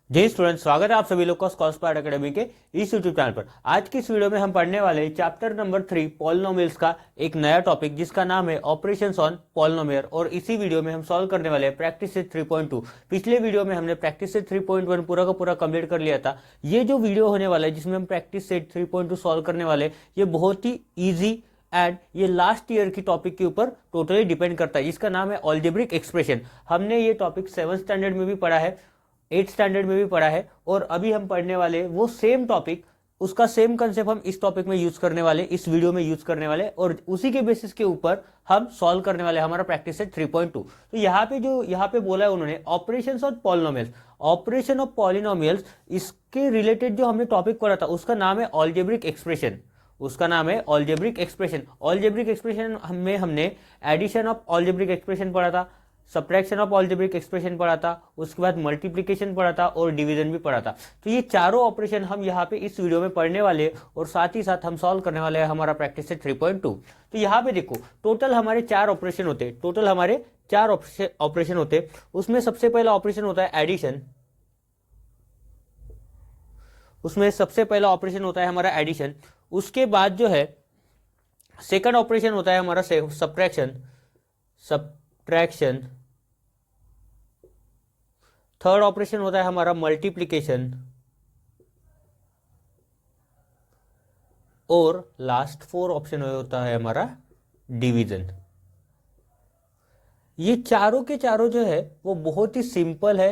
जी student, स्वागत है आप सभी लोग का स्कॉलर स्पार्ट एकेडमी के इस यूट्यूब चैनल पर। आज की इस वीडियो में हम पढ़ने वाले हैं चैप्टर नंबर 3 पॉलिनोमियल्स का एक नया टॉपिक जिसका नाम है ऑपरेशंस ऑन पॉलिनोमियल। और इसी वीडियो में हम सॉल्व करने वाले हैं प्रैक्टिस सेट 3.2। पिछले वीडियो में हमने प्रैक्टिस सेट 3.1 पूरा का पूरा कंप्लीट कर लिया था। ये जो वीडियो होने वाला है जिसमें हम प्रैक्टिस सेट 3.2 सॉल्व करने वाले हैं, ये बहुत ही ईजी एंड ये लास्ट ईयर की टॉपिक के ऊपर टोटली डिपेंड करता है, जिसका नाम है ऑलजेब्रिक एक्सप्रेशन। हमने ये टॉपिक 7th स्टैंडर्ड में भी पढ़ा है, 8th स्टैंडर्ड में भी पढ़ा है, और अभी हम पढ़ने वाले वो सेम टॉपिक, उसका सेम कंसेप्ट हम इस टॉपिक में यूज करने वाले, इस वीडियो में यूज करने वाले, और उसी के बेसिस के ऊपर हम सॉल्व करने वाले हमारा प्रैक्टिस है 3.2। तो यहाँ पे बोला है उन्होंने operations of polynomials, operation of polynomials, इसके रिलेटेड जो हमने टॉपिक पढ़ा था उसका नाम है ऑलजेब्रिक एक्सप्रेशन। उसका नाम है ऑलजेब्रिक एक्सप्रेशन। ऑलजेब्रिक एक्सप्रेशन में हमने एडिशन ऑफ ऑलजेब्रिक एक्सप्रेशन पढ़ा था, सब्ट्रैक्शन ऑफ ऑलजेब्रिक एक्सप्रेशन पढ़ा था, उसके बाद मल्टीप्लिकेशन पढ़ा था और डिवीजन भी पढ़ा था। तो ये चारों ऑपरेशन हम यहाँ पे इस वीडियो में पढ़ने वाले हैं और साथ ही साथ हम सॉल्व करने वाले हैं हमारा प्रैक्टिस है 3.2। तो यहाँ पे देखो टोटल हमारे 4 ऑपरेशन होते हैं, टोटल हमारे 4 ऑपरेशन होते हैं। उसमें सबसे पहला ऑपरेशन होता है एडिशन, उसमें सबसे पहला ऑपरेशन होता है हमारा एडिशन। उसके बाद जो है सेकंड ऑपरेशन होता है हमारा सब्ट्रैक्शन, थर्ड ऑपरेशन होता है हमारा मल्टीप्लिकेशन, और लास्ट 4 ऑप्शन होता है हमारा डिवीजन। ये चारों के चारों जो है वो बहुत ही सिंपल है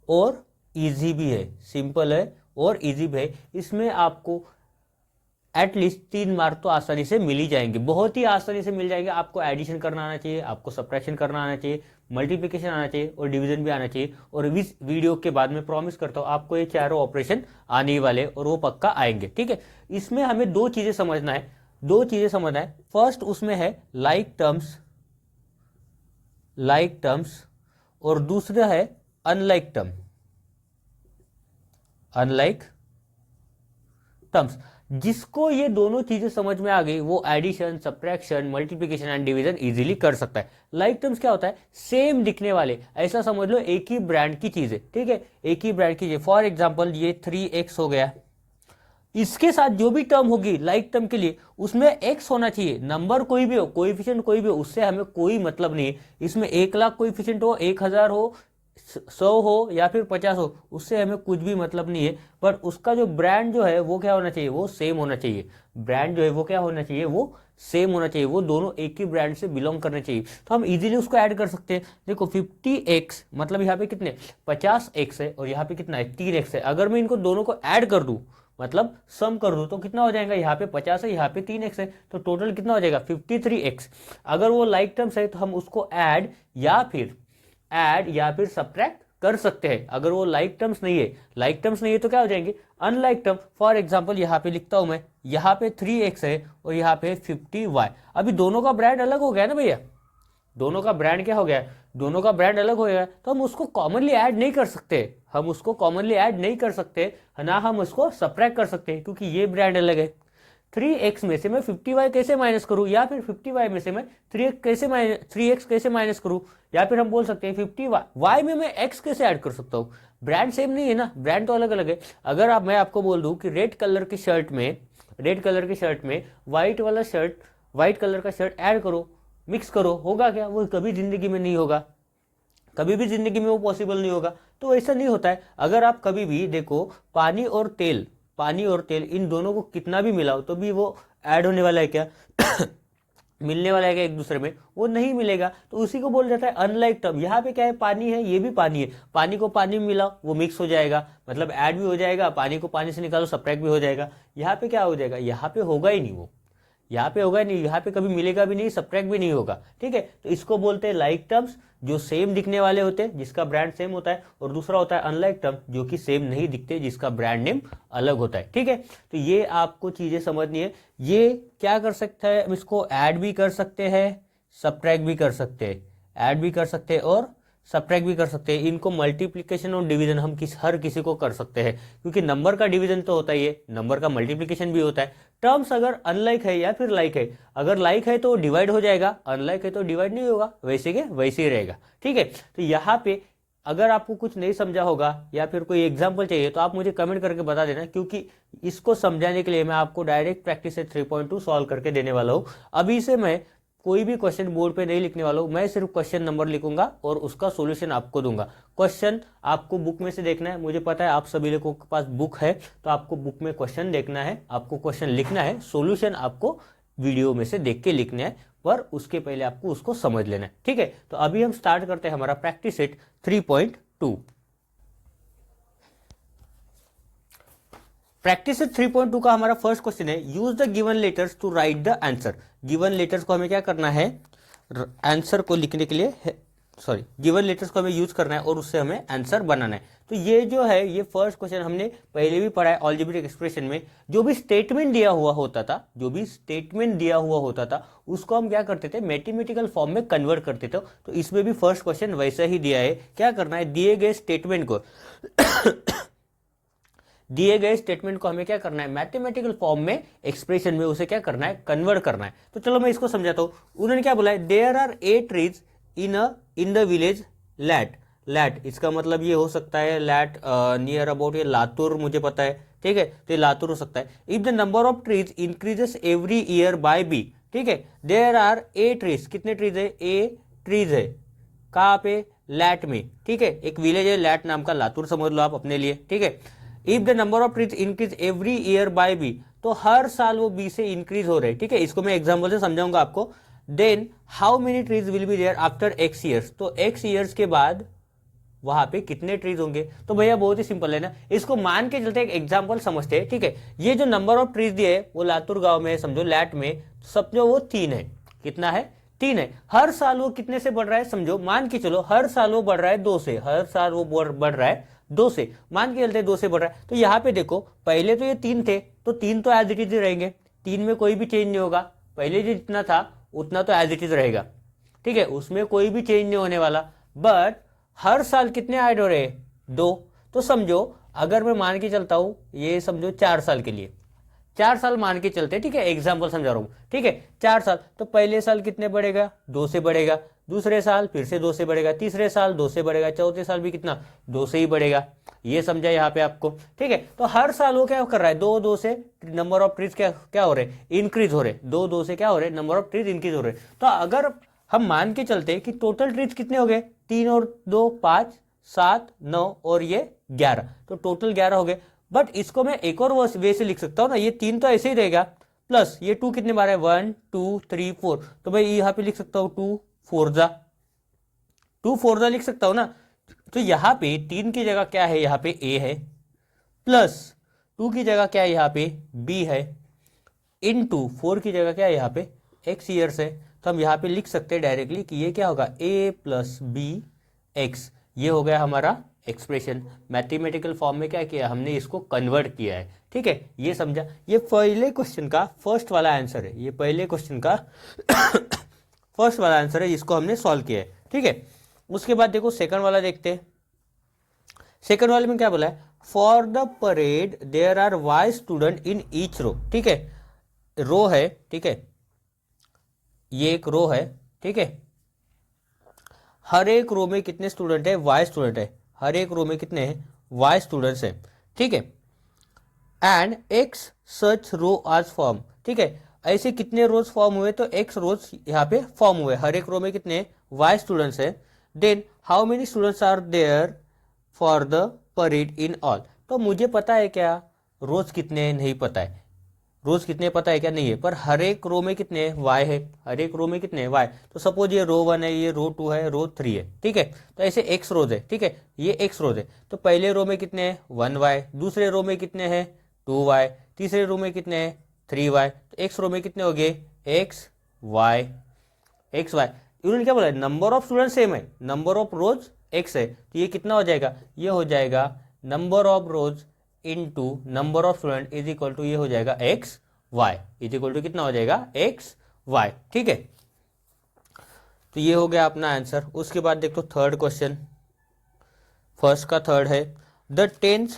और इजी भी है, सिंपल है और इजी भी है। इसमें आपको एटलीस्ट 3 मार्क तो आसानी से मिल ही जाएंगे, बहुत ही आसानी से मिल जाएंगे। आपको एडिशन करना आना चाहिए, आपको सब्ट्रैक्शन करना आना चाहिए, मल्टीप्लिकेशन आना चाहिए और डिवीजन भी आना चाहिए। और इस वीडियो के बाद मैं प्रॉमिस करता हूं आपको ये चारों ऑपरेशन आने वाले और वो पक्का आएंगे, ठीक है। इसमें हमें 2 चीजें समझना है, 2 चीजें समझना है। फर्स्ट उसमें है लाइक टर्म्स, और दूसरा है अनलाइक टर्म्स। जिसको ये दोनों चीजें समझ में आ गई वो addition, subtraction, multiplication and division easily कर सकता है। लाइक टर्म्स क्या होता है? सेम दिखने वाले, ऐसा समझ लो एक ही ब्रांड की चीज है, ठीक है, एक ही ब्रांड की चीज। फॉर एग्जांपल ये 3x हो गया, इसके साथ जो भी टर्म होगी लाइक टर्म के लिए उसमें x होना चाहिए। नंबर कोई भी हो, कोएफिशिएंट कोई भी हो, उससे हमें कोई मतलब नहीं है। इसमें 1 लाख कोएफिशिएंट हो, 1000 हो, 100 हो या फिर 50 हो, उससे हमें कुछ भी मतलब नहीं है। पर उसका जो ब्रांड जो है वो क्या होना चाहिए? वो सेम होना चाहिए। ब्रांड जो है वो क्या होना चाहिए? वो सेम होना चाहिए, वो दोनों एक ही ब्रांड से बिलोंग करने चाहिए। तो हम इजीली उसको ऐड कर सकते हैं। देखो 50x मतलब यहाँ पे कितने 50x है और यहाँ पे कितना है 3x है। अगर मैं इनको दोनों को ऐड कर दूं, मतलब सम कर दूं, तो कितना हो जाएगा? यहाँ पे 50 है, यहाँ पे 3x है, तो टोटल कितना हो जाएगा? 53x। अगर वो लाइक टर्म्स है तो हम उसको ऐड या फिर सब्ट्रैक्ट कर सकते हैं। अगर वो लाइक टर्म्स नहीं है तो क्या हो जाएंगे? Unlike term. फॉर एग्जांपल यहाँ पे लिखता हूं मैं, यहाँ पे 3x है और यहाँ पे 50y। अभी दोनों का ब्रांड अलग हो गया ना भैया, दोनों का ब्रांड क्या हो गया? दोनों का ब्रांड अलग हो गया, तो हम उसको कॉमनली ऐड नहीं कर सकते, ना हम उसको सब्ट्रैक्ट कर सकते हैं, क्योंकि ये ब्रांड अलग है। 3x में से मैं 50y कैसे माइनस करूं, या फिर 50y में से मैं 3x कैसे माइनस करूं, या फिर हम बोल सकते हैं 50y में मैं x कैसे ऐड कर सकता हूं? ब्रांड सेम नहीं है ना, ब्रांड तो अलग अलग है। अगर मैं आपको बोल दूं कि रेड कलर की शर्ट में व्हाइट कलर का शर्ट ऐड करो, मिक्स करो, होगा क्या? वो कभी जिंदगी में नहीं होगा, कभी भी जिंदगी में वो पॉसिबल नहीं होगा। तो ऐसा नहीं होता है। अगर आप कभी भी देखो पानी और तेल इन दोनों को कितना भी मिलाओ तो भी वो ऐड होने वाला है क्या? मिलने वाला है क्या एक दूसरे में? वो नहीं मिलेगा। तो उसी को बोल जाता है अनलाइक टर्म। यहाँ पे क्या है? पानी है, ये भी पानी है, पानी को पानी में मिलाओ वो मिक्स हो जाएगा, मतलब ऐड भी हो जाएगा, पानी को पानी से निकालो सब्ट्रैक्ट भी हो जाएगा। यहाँ पे क्या हो जाएगा? यहाँ पे होगा ही नहीं, वो यहाँ पे होगा नहीं, यहाँ पे कभी मिलेगा भी नहीं, सब्ट्रैक्ट भी नहीं होगा, ठीक है। तो इसको बोलते हैं लाइक टर्म्स, जो सेम दिखने वाले होते हैं, जिसका ब्रांड सेम होता है, और दूसरा होता है अनलाइक टर्म, जो कि सेम नहीं दिखते, जिसका ब्रांड नेम अलग होता है, ठीक है। तो ये आपको चीजें समझनी है। ये क्या कर सकता है? हम इसको ऐड भी कर सकते हैं, सब्ट्रैक्ट भी कर सकते हैं, ऐड भी कर सकते हैं और सब्ट्रैक्ट भी कर सकते हैं। इनको मल्टीप्लिकेशन और डिवीजन हम हर किसी को कर सकते हैं, क्योंकि नंबर का डिवीजन तो होता ही है, नंबर का मल्टीप्लिकेशन भी होता है। टर्म्स अगर अनलाइक है या फिर लाइक है, अगर लाइक है तो डिवाइड हो जाएगा, अनलाइक है तो डिवाइड नहीं होगा, वैसे के वैसे ही रहेगा, ठीक है। तो यहाँ पे अगर आपको कुछ नहीं समझा होगा या फिर कोई एग्जाम्पल चाहिए तो आप मुझे कमेंट करके बता देना, क्योंकि इसको समझाने के लिए मैं आपको डायरेक्ट प्रैक्टिस से 3.2 सॉल्व करके देने वाला हूँ। अभी से मैं कोई भी क्वेश्चन बोर्ड पे नहीं लिखने वाला हूँ, मैं सिर्फ क्वेश्चन नंबर लिखूंगा और उसका सॉल्यूशन आपको दूंगा। क्वेश्चन आपको बुक में से देखना है, मुझे पता है आप सभी लोगों के पास बुक है, तो आपको बुक में क्वेश्चन देखना है, आपको क्वेश्चन लिखना है, सॉल्यूशन आपको वीडियो में से देख के लिखना है, पर उसके पहले आपको उसको समझ लेना है। ठीक है, तो अभी हम स्टार्ट करते हैं हमारा प्रैक्टिस सेट 3.2। प्रैक्टिस सेट 3.2 का हमारा फर्स्ट क्वेश्चन है, use the given letters to write the answer. Given letters को हमें क्या करना है, आंसर को लिखने के लिए, सॉरी गिवन लेटर्स को हमें यूज करना है और उससे हमें आंसर बनाना है। तो ये जो है ये फर्स्ट क्वेश्चन हमने पहले भी पढ़ा है अलजेब्रिक एक्सप्रेशन में। जो भी स्टेटमेंट दिया हुआ होता था उसको हम क्या करते थे, मैथमेटिकल फॉर्म में कन्वर्ट करते थे। तो इसमें भी फर्स्ट क्वेश्चन वैसा ही दिया है। क्या करना है, दिए गए स्टेटमेंट को हमें क्या करना है, मैथमेटिकल फॉर्म में, एक्सप्रेशन में उसे क्या करना है, कन्वर्ट करना है। तो चलो मैं इसको समझाता हूं। उन्होंने क्या बोला है, there are 8 trees in the village लैट, इसका मतलब ये हो सकता है लैट नियर अबाउट, ये लातूर मुझे पता है, ठीक है, तो ये लातूर हो सकता है। If the number of trees increases every year by B, ठीक है, देयर आर 8 ट्रीज, कितने ट्रीज है, ए ट्रीज है, कहाँ पे, लैट में, ठीक है, एक विलेज है लैट नाम का, लातूर समझ लो आप अपने लिए, ठीक है। If the number of trees increase every year by B, तो हर साल वो बी से इंक्रीज हो रहे हैं, ठीक है, इसको मैं एग्जांपल से समझाऊंगा आपको। Then how many trees will be there after X years, तो एक्स ईयर्स के बाद वहां पे कितने ट्रीज होंगे। तो भैया बहुत ही सिंपल है ना, इसको मान के चलते एक एग्जांपल समझते हैं, ठीक है। ये जो नंबर ऑफ ट्रीज दिए है वो लातूर गांव में समझो, लैट में समझो वो 3 है, कितना है, 3 है। हर साल वो कितने से बढ़ रहा है, समझो मान के चलो हर साल वो बढ़ रहा है 2 से, हर साल वो बढ़ रहा है 2 से, मान के चलते 2 से बढ़ रहा है। तो यहाँ पे देखो पहले तो ये 3 थे, तो 3 तो एज इट इज रहेंगे, 3 में कोई भी चेंज नहीं होगा, पहले जो जितना था उतना तो एज इट इज रहेगा, ठीक है, उसमें कोई भी चेंज नहीं होने वाला। बट हर साल कितने ऐड हो रहे हैं, 2। तो समझो अगर मैं मान के चलता हूं, ये समझो 4 साल के लिए, 4 साल मान के चलते, ठीक है, एग्जाम्पल समझा रहा हूं, ठीक है, 4 साल, तो पहले साल कितने बढ़ेगा, 2 से बढ़ेगा, दूसरे साल फिर से 2 से बढ़ेगा, तीसरे साल 2 से बढ़ेगा, चौथे साल भी कितना, 2 से ही बढ़ेगा। ये समझा यहाँ पे आपको, ठीक है। तो हर साल वो क्या कर रहा है, 2 से नंबर ऑफ ट्रीज क्या हो रहे, इंक्रीज हो रहे, 2 से क्या हो रहे, नंबर ऑफ ट्रीज इंक्रीज हो रहे। तो अगर हम मान के चलते कि टोटल ट्रीज कितने हो गए, 3 और 2 5, 7 9 और ये 11, तो टोटल 11 हो गए। बट इसको मैं एक और वे से लिख सकता हूं ना, ये 3 तो ऐसे ही रहेगा, प्लस ये 2 कितने बार है, 1 2 3 4, तो भाई यहाँ पे लिख सकता हूं 2 4 जा लिख सकता हूं ना। तो यहाँ पे 3 की जगह क्या है, यहाँ पे ए है, प्लस 2 की जगह क्या है, यहाँ पे बी है, इनटू 4 की जगह क्या है, यहाँ पे एक्स ईयर्स है। तो हम यहाँ पे लिख सकते हैं डायरेक्टली कि ये क्या होगा, ए प्लस बी एक्स, ये हो गया हमारा एक्सप्रेशन। मैथमेटिकल फॉर्म में क्या किया हमने, इसको कन्वर्ट किया है, ठीक है, ये समझा। ये पहले क्वेश्चन का फर्स्ट वाला आंसर है, ये पहले क्वेश्चन का फर्स्ट वाला आंसर है जिसको हमने सॉल्व किया है, ठीक है। उसके बाद देखो सेकंड वाला देखते हैं। सेकंड वाले में क्या बोला है, for the parade there are Y student in each row, ठीक है, रो है, ठीक है, ये एक रो है, ठीक है, हर एक रो में कितने स्टूडेंट है, वाई स्टूडेंट है, हर एक रो में कितने हैं, वाई स्टूडेंट्स है, ठीक है। एंड एक्स सच रो आज फॉर्म, ठीक है, ऐसे कितने रोज फॉर्म हुए, तो एक्स रोज यहाँ पे फॉर्म हुए, हर एक रो में कितने वाई स्टूडेंट्स है। Then how many students are there for the parade in all, तो मुझे पता है क्या, रोज कितने नहीं पता है, रोज कितने पता है क्या, नहीं है, पर हर एक रो में कितने वाई है, हर एक रो में कितने वाई। तो सपोज ये रो 1 है, ये रो 2 है, रो 3 है, ठीक है, तो ऐसे एक्स रोज है, ठीक है, ये एक्स रोज है। तो पहले रो में कितने हैं, 1 वाई, दूसरे रो में कितने हैं, 2 वाई, तीसरे रो में कितने हैं, 3 वाई, तो एक्स रो में कितने हो गए, एक्स वाई एक्स वाई। इन्होंने क्या बोला, नंबर ऑफ स्टूडेंट सेम है, नंबर ऑफ रोज एक्स है, तो ये कितना हो जाएगा, ये हो जाएगा number of rows into number of student is equal to, ये हो जाएगा X Y is equal to कितना हो जाएगा, एक्स वाई, ठीक है। तो ये हो गया अपना आंसर। उसके बाद देखो थर्ड क्वेश्चन, फर्स्ट का थर्ड है, the tenth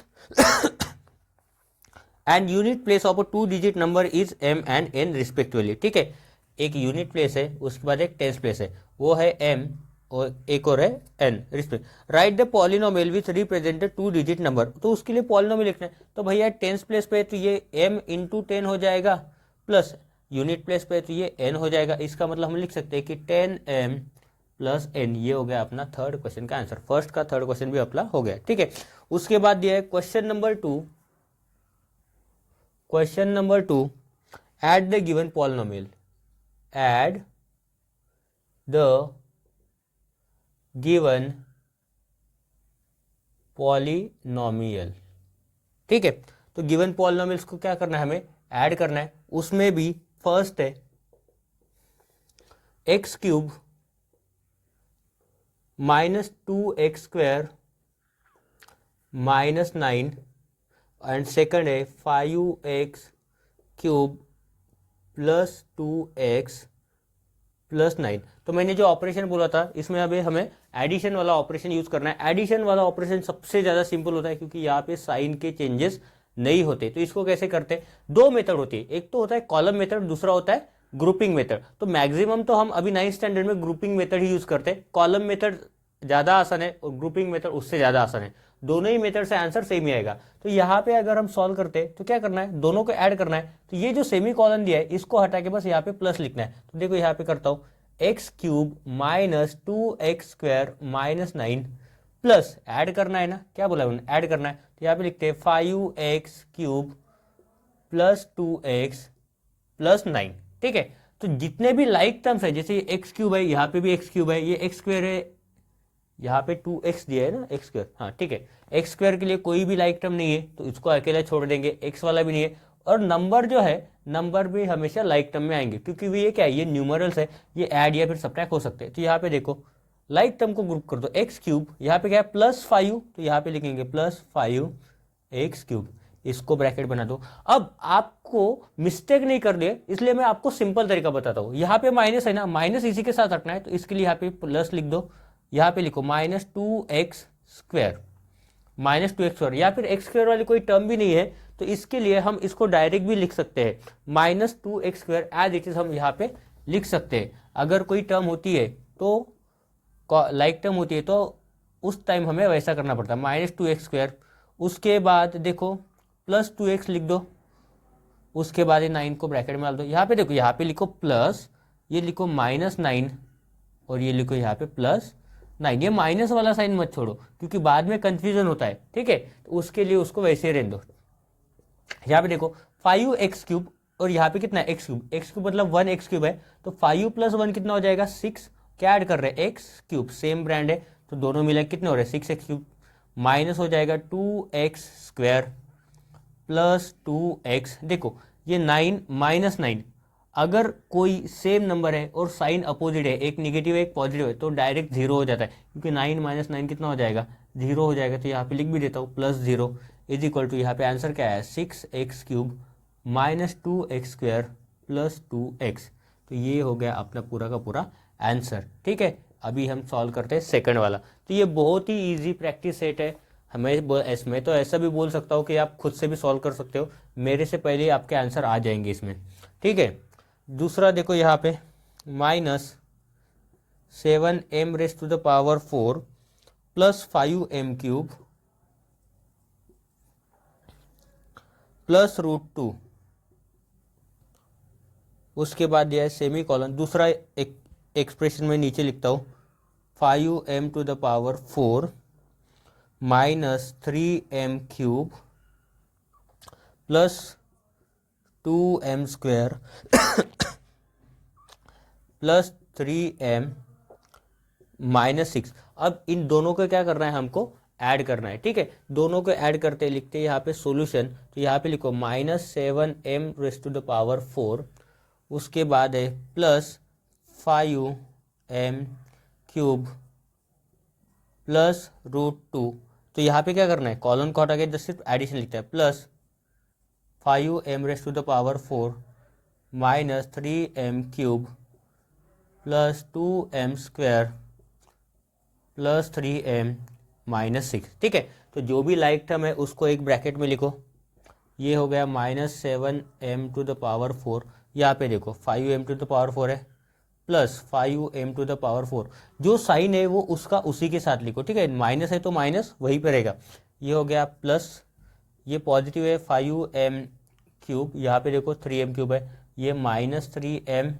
and unit place of a 2 digit number is M and N respectively, ठीक है, एक यूनिट प्लेस है, उसके बाद एक टेंथ प्लेस है, वो है एम और एक और है n respect. Right the polynomial which represented 2 digit number, तो उसके लिए पॉलिनोमियल लिखना है। तो भैया टेंस प्लेस पे तो ये m इंटू 10 हो जाएगा, प्लस यूनिट प्लेस पे तो ये n हो जाएगा। इसका मतलब हम लिख सकते हैं कि 10m प्लस n। ये हो गया अपना थर्ड क्वेश्चन का आंसर। फर्स्ट का थर्ड क्वेश्चन भी अपना हो गया, ठीक है। उसके बाद दिया है question number 2। Question number 2, add the given polynomial, add the given polynomial, ठीक है। तो गिवन पॉलिनोमियल्स को क्या करना है, हमें ऐड करना है। उसमें भी फर्स्ट है x cube minus 2x² minus 9 and second है 5x cube plus 2x plus 9। तो मैंने जो ऑपरेशन बोला था इसमें अभी हमें एडिशन वाला ऑपरेशन यूज करना है। एडिशन वाला ऑपरेशन सबसे ज्यादा सिंपल होता है क्योंकि यहाँ पे साइन के चेंजेस नहीं होते। तो इसको कैसे करते हैं, दो मेथड होती है, एक तो होता है कॉलम मेथड, दूसरा होता है ग्रुपिंग मेथड। तो मैक्सिमम तो हम अभी 9th स्टैंडर्ड में ग्रुपिंग मेथड ही यूज करते हैं। कॉलम मेथड ज्यादा आसान है और ग्रुपिंग मेथड उससे ज्यादा आसान है। दोनों ही मेथड से आंसर सेम ही आएगा। तो यहाँ पे अगर हम सॉल्व करते हैं तो क्या करना है, दोनों को ऐड करना है। तो ये जो सेमी कॉलन दिया है इसको हटा के बस यहाँ पे प्लस लिखना है। तो देखो यहाँ पे करता हूँ, x cube minus 2x² minus 9 plus add करना है ना, क्या बोला उन्होंने, ऐड करना है। तो यहाँ पे लिखते हैं 5x cube plus 2x plus 9, ठीक है। तो जितने भी लाइक टर्म्स है, जैसे एक्स क्यूब है, यहाँ पे भी एक्स क्यूब है, ये एक्स स्क्वायर है, यहाँ पे 2x दिया है ना, एक्स स्क्वायर, हाँ ठीक है। एक्स स्क्वायर के लिए कोई भी लाइक टर्म नहीं है तो इसको अकेला छोड़ देंगे, एक्स वाला भी नहीं है। और नंबर जो है, नंबर भी हमेशा लाइक टर्म में आएंगे क्योंकि ये क्या है, ये न्यूमरल्स है, ये ऐड या फिर सब्ट्रैक्ट हो सकते हैं। तो यहाँ पे देखो लाइक टर्म को ग्रुप कर दो, एक्स क्यूब, यहाँ पे क्या है प्लस 5, तो यहाँ पे लिखेंगे प्लस 5x क्यूब, इसको ब्रैकेट बना दो। अब आपको मिस्टेक नहीं कर दे इसलिए मैं आपको सिंपल तरीका बताता हूँ। यहाँ पे माइनस है ना, माइनस इसी के साथ रखना है, तो इसके लिए यहाँ पे प्लस लिख दो। यहाँ पे लिखो माइनस 2x² माइनस 2x², या फिर x² वाली कोई टर्म भी नहीं है तो इसके लिए हम इसको डायरेक्ट भी लिख सकते हैं, minus 2x² as it is हम यहाँ पे लिख सकते हैं। अगर कोई टर्म होती है तो लाइक टर्म होती है तो उस टाइम हमें वैसा करना पड़ता है, माइनस 2x²। उसके बाद देखो प्लस 2x लिख दो, उसके बाद ये 9 को ब्रैकेट में डाल दो। यहाँ पे देखो, यहाँ पे लिखो प्लस, ये लिखो माइनस 9 और ये लिखो यहाँ पे प्लस 9। ये माइनस वाला साइन मत छोड़ो क्योंकि बाद में कंफ्यूजन होता है, ठीक है। तो उसके लिए उसको वैसे ही रहने दो। यहाँ पे देखो 5x क्यूब और यहाँ पे कितना है एक्स क्यूब, एक्स क्यूब मतलब 1x क्यूब है, तो 5 प्लस 1 कितना हो जाएगा 6। क्या ऐड कर रहे हैं, एक्स क्यूब, सेम ब्रांड है तो दोनों मिला कितने हो रहे हैं 6x क्यूब, माइनस हो जाएगा 2x² प्लस 2x। देखो ये 9 माइनस 9, अगर कोई सेम नंबर है और साइन अपोजिट है, एक निगेटिव है एक पॉजिटिव है, तो डायरेक्ट 0 हो जाता है क्योंकि 9 माइनस 9 कितना हो जाएगा 0 हो जाएगा। तो यहाँ पे लिख भी देता हूँ प्लस 0 इज इक्वल टू, यहाँ पे आंसर क्या है 6x cube minus 2x² plus 2x। तो ये हो गया अपना पूरा का पूरा आंसर, ठीक है। अभी हम सॉल्व करते हैं सेकंड वाला। तो ये बहुत ही ईजी प्रैक्टिस सेट है। मैं तो ऐसा भी बोल सकता हूँ कि आप खुद से भी सॉल्व कर सकते हो, मेरे से पहले आपके आंसर आ जाएंगे इसमें, ठीक है। दूसरा देखो यहाँ पे minus 7m raise to the power 4 plus 5m cube plus √2, उसके बाद दिया है सेमी कॉलन। दूसरा एक एक्सप्रेशन में नीचे लिखता हूँ 5m to the power 4 minus 3m cube plus 2m² plus 3m minus 6। अब इन दोनों को क्या करना है, हमको ऐड करना है, ठीक है। दोनों को ऐड करते लिखते हैं यहाँ पे सॉल्यूशन। तो यहाँ पे लिखो minus 7m raise to the power 4, उसके बाद है प्लस 5m क्यूब प्लस √2। तो यहाँ पे क्या करना है, कॉलन को हटा के जस्ट सिर्फ एडिशन लिखता है, plus 5m raise to the power 4 minus 3m cube plus 2m² plus 3m minus 6, ठीक है। तो जो भी लाइक टर्म है उसको एक ब्रैकेट में लिखो। ये हो गया minus 7m to the power 4, यहाँ पे देखो 5m टू द पावर 4 है प्लस 5m⁴। जो साइन है वो उसका उसी के साथ लिखो, ठीक है, माइनस है तो माइनस वहीं पर रहेगा। ये हो गया प्लस, ये पॉजिटिव है 5m³, यहाँ पे देखो 3m³ है, ये -3m³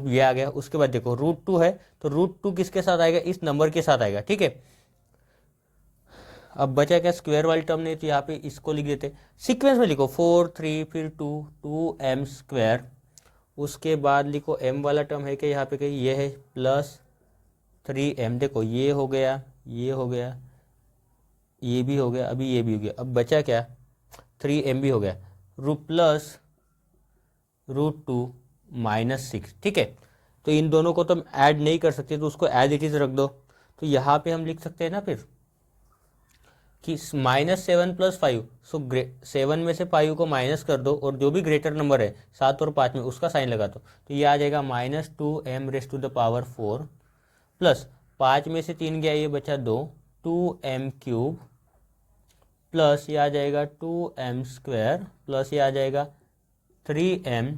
ये आ गया। उसके बाद देखो √2 है तो √2 किसके साथ आएगा, इस नंबर के साथ आएगा, ठीक है। अब बचा क्या, स्क्वायर वाली टर्म नहीं तो यहाँ पे इसको लिख देते, सीक्वेंस में लिखो 4 3 फिर 2 2m²। उसके बाद लिखो m वाला टर्म है कि यहाँ पे कहीं ये है प्लस 3m। देखो ये हो गया, ये हो गया, ये भी हो गया, अभी ये भी हो गया। अब बचा क्या, 3m भी हो गया, प्लस √2 -6, ठीक है। तो इन दोनों को तो हम ऐड नहीं कर सकते तो उसको एज इट इज रख दो। तो यहाँ पे हम लिख सकते हैं ना फिर कि -7 + 5, सो 7 में से 5 को माइनस कर दो और जो भी ग्रेटर नंबर है 7 और 5 में उसका साइन लगा दो। तो ये आ जाएगा -2m⁴ प्लस 5 में से 3 गया, ये बचा 2 2m³ प्लस ये आ जाएगा 2m² प्लस ये आ जाएगा 3m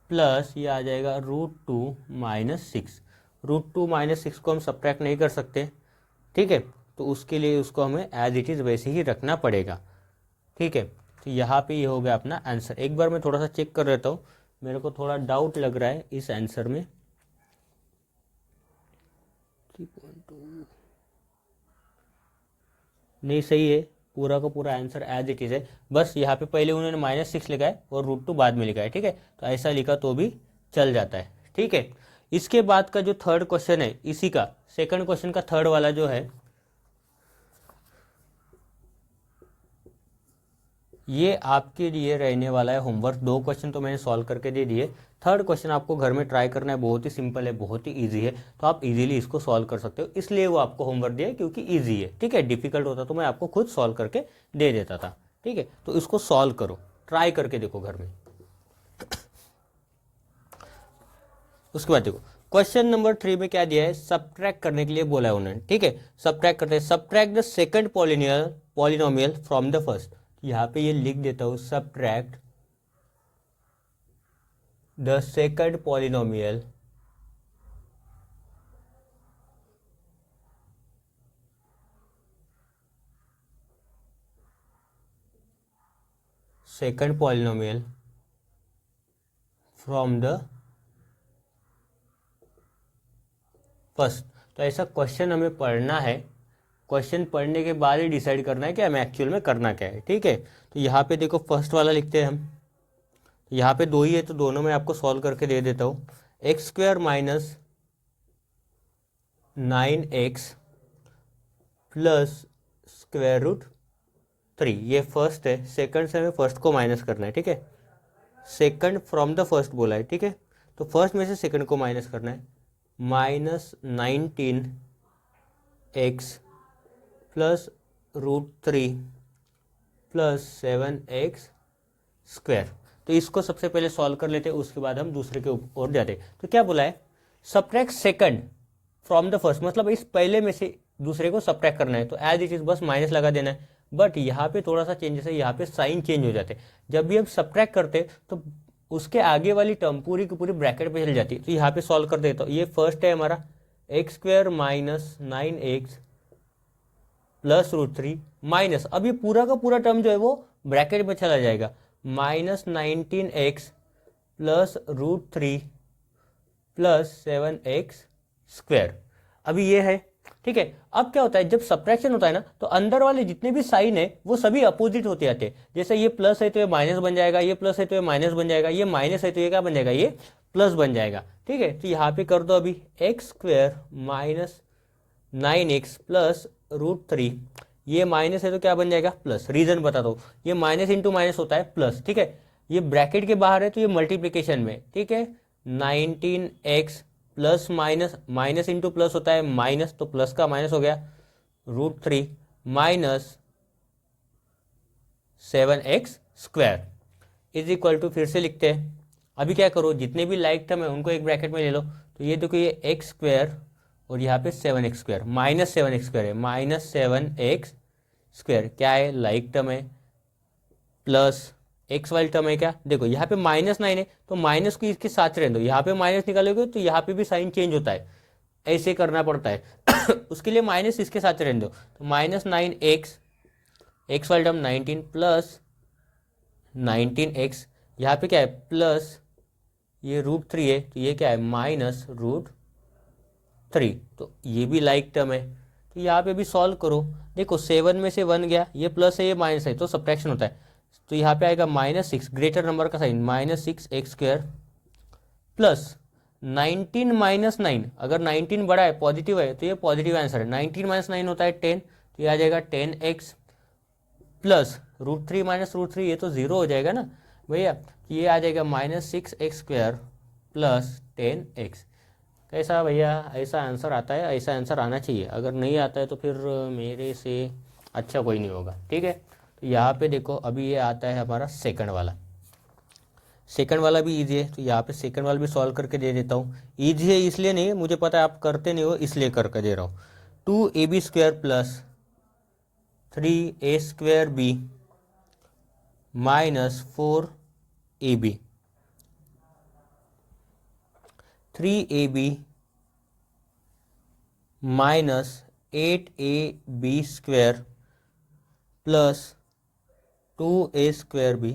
प्लस ये आ जाएगा √2 -6। √2 -6 को हम सब्ट्रैक्ट नहीं कर सकते, ठीक है, तो उसके लिए उसको हमें एज इट इज़ वैसे ही रखना पड़ेगा, ठीक है। तो यहाँ पे ये हो गया अपना आंसर। एक बार मैं थोड़ा सा चेक कर लेता हूँ, मेरे को थोड़ा डाउट लग रहा है इस आंसर में। 3.2 नहीं, सही है, पूरा का पूरा आंसर एज इट इज़ है। बस यहाँ पे पहले उन्होंने -6 लिखा है और √2 बाद में लिखा है, ठीक है, तो ऐसा लिखा तो भी चल जाता है, ठीक है। इसके बाद का जो थर्ड क्वेश्चन है, इसी का सेकंड क्वेश्चन का थर्ड वाला जो है, ये आपके लिए रहने वाला है होमवर्क। 2 क्वेश्चन तो मैंने सॉल्व करके दे दिए, थर्ड क्वेश्चन आपको घर में ट्राई करना है। बहुत ही सिंपल है, बहुत ही इजी है, तो आप इजीली इसको सॉल्व कर सकते हो, इसलिए वो आपको होमवर्क दिया है क्योंकि इजी है, ठीक है। डिफिकल्ट होता तो मैं आपको खुद सॉल्व करके दे देता था, ठीक है। तो इसको सॉल्व करो, ट्राई करके देखो घर में। उसके बाद देखो क्वेश्चन नंबर 3 में क्या दिया है, सब्ट्रैक्ट करने के लिए बोला है उन्होंने, ठीक है। सब्ट्रैक्ट करते हैं, subtract the second polynomial from the first. यहाँ पे ये लिख देता हूँ, subtract the second polynomial from the first. तो ऐसा क्वेश्चन हमें पढ़ना है, क्वेश्चन पढ़ने के बाद ही डिसाइड करना है कि हमें एक्चुअल में करना क्या है, ठीक है। तो यहाँ पे देखो फर्स्ट वाला लिखते हैं हम, यहाँ पे 2 ही है तो दोनों में आपको सॉल्व करके दे देता हूँ। x² - 9x प्लस √3, ये फर्स्ट है, सेकंड से हमें फर्स्ट को माइनस करना है, ठीक है। सेकंड फ्रॉम द फर्स्ट बोला है, ठीक है, तो फर्स्ट में से सेकंड को माइनस करना है। -19x plus √3 plus 7x²। तो इसको सबसे पहले सॉल्व कर लेते हैं, उसके बाद हम दूसरे के ओर जाते हैं। तो क्या बोला है, subtract second from the first, मतलब इस पहले में से दूसरे को सब्ट्रैक्ट करना है, तो एज इट इज बस माइनस लगा देना है। बट यहाँ पे थोड़ा सा चेंजेस है, यहाँ पे साइन चेंज हो जाते हैं। जब भी हम सब्ट्रैक्ट करते हैं तो उसके आगे वाली टर्म पूरी की पूरी ब्रैकेट पे चल जाती है। तो यहाँ पे सॉल्व कर देता हूँ। ये फर्स्ट है हमारा x² - 9x प्लस √3 माइनस, अब ये पूरा का पूरा टर्म जो है वो ब्रैकेट में चला जाएगा, -19x प्लस √3 प्लस 7x²। अभी ये है, ठीक है। अब क्या होता है, जब सब्ट्रैक्शन होता है ना, तो अंदर वाले जितने भी साइन है वो सभी अपोजिट होते जाते हैं। जैसे ये प्लस है तो ये माइनस बन जाएगा, ये प्लस है तो ये माइनस बन जाएगा, ये माइनस है तो ये क्या बन जाएगा, ये प्लस बन जाएगा, ठीक है। तो यहाँ पे कर दो अभी x² - 9x प्लस √3, ये माइनस है तो क्या बन जाएगा, प्लस। रीजन बता दो, ये माइनस इंटू माइनस होता है प्लस, ठीक है। ये ब्रैकेट के बाहर है तो ये मल्टीप्लीकेशन में, ठीक है। 19x plus minus into plus होता है माइनस, तो प्लस का माइनस हो गया, √3 minus 7x² is equal to, फिर से लिखते हैं। अभी क्या करो, जितने भी लाइक टर्म है उनको एक ब्रैकेट में ले लो। तो ये देखो, ये x² और यहाँ पे 7x², -7x² है, -7x² क्या है, लाइक टर्म है, प्लस एक्स वाली टर्म है क्या, देखो यहाँ पे -9 है तो माइनस को इसके साथ रहने दो, यहाँ पे माइनस निकालोगे तो यहाँ पे भी साइन चेंज होता है, ऐसे करना पड़ता है उसके लिए माइनस इसके साथ रहने दो, तो -9x, एक्स वाली टर्म 19 प्लस 19x, यहाँ पे क्या है प्लस ये √3 है तो ये क्या है -√3, तो ये भी लाइक टर्म है। तो यहाँ पे भी सॉल्व करो, देखो 7 में से 1 गया, ये प्लस है ये माइनस है तो सब्ट्रैक्शन होता है, तो यहाँ पे आएगा -6, ग्रेटर नंबर का साइन -6x² प्लस 19 -9, अगर 19 बड़ा है पॉजिटिव है तो ये पॉजिटिव आंसर है, 19 - 9 होता है 10, तो ये आ जाएगा 10x प्लस √3 -√3, ये तो 0 हो जाएगा ना भैया, ये आ जाएगा -6x² प्लस 10x। कैसा भैया, ऐसा आंसर आता है, ऐसा आंसर आना चाहिए, अगर नहीं आता है तो फिर मेरे से अच्छा कोई नहीं होगा, ठीक है। तो यहाँ पे देखो अभी ये आता है हमारा सेकंड वाला, सेकंड वाला भी इजी है, तो यहाँ पे सेकंड वाला भी सॉल्व करके दे देता हूँ। इजी है इसलिए नहीं, मुझे पता है आप करते नहीं हो इसलिए करके दे रहा हूँ। 2ab² plus 3a²b minus 4ab, 3ab minus 8ab² plus 2a²b।